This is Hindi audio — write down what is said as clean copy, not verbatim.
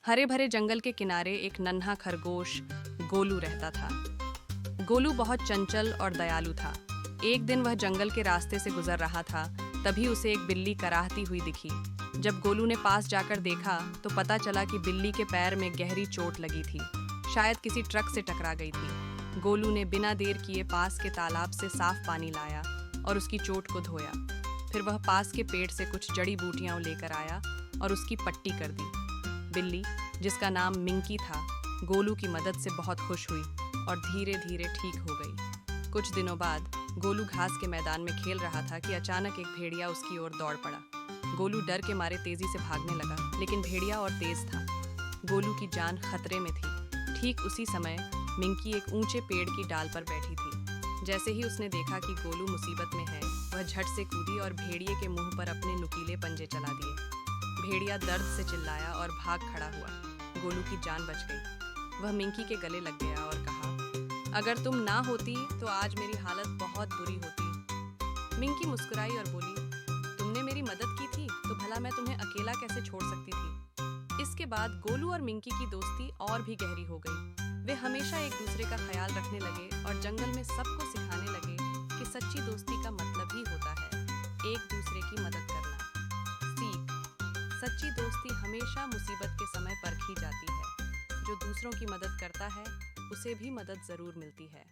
हरे भरे जंगल के किनारे एक नन्हा खरगोश गोलू रहता था। गोलू बहुत चंचल और दयालु था। एक दिन वह जंगल के रास्ते से गुजर रहा था, तभी उसे एक बिल्ली कराहती हुई दिखी। जब गोलू ने पास जाकर देखा तो पता चला कि बिल्ली के पैर में गहरी चोट लगी थी, शायद किसी ट्रक से टकरा गई थी। गोलू ने बिना देर किए पास के तालाब से साफ पानी लाया और उसकी चोट को धोया। फिर वह पास के पेड़ से कुछ जड़ी बूटियां लेकर आया और उसकी पट्टी कर दी। बिल्ली, जिसका नाम मिंकी था, गोलू की मदद से बहुत खुश हुई और धीरे धीरे ठीक हो गई। कुछ दिनों बाद गोलू घास के मैदान में खेल रहा था कि अचानक एक भेड़िया उसकी ओर दौड़ पड़ा। गोलू डर के मारे तेजी से भागने लगा, लेकिन भेड़िया और तेज था। गोलू की जान खतरे में थी। ठीक उसी समय मिंकी एक ऊंचे पेड़ की डाल पर बैठी थी। जैसे ही उसने देखा कि गोलू मुसीबत में है, वह झट से कूदी और भेड़िए के मुंह पर अपने नुकीले पंजे चला दिए। भेड़िया दर्द से चिल्लाया और भाग खड़ा हुआ। गोलू की जान बच गई। वह मिंकी के गले लग गया और कहा, अगर तुम ना होती तो आज मेरी हालत बहुत बुरी होती। मिंकी मुस्कुराई और बोली, तुमने मेरी मदद की थी तो भला मैं तुम्हें अकेला कैसे छोड़ सकती थी। इसके बाद गोलू और मिंकी की दोस्ती और भी गहरी हो गई। वे हमेशा एक दूसरे का ख्याल रखने लगे और जंगल में सबको सिखाने लगे कि सच्ची दोस्ती का मतलब ही होता है एक दूसरे की मदद करना। सीख: सच्ची दोस्ती हमेशा मुसीबत के समय परखी जाती है। जो दूसरों की मदद करता है, उसे भी मदद जरूर मिलती है।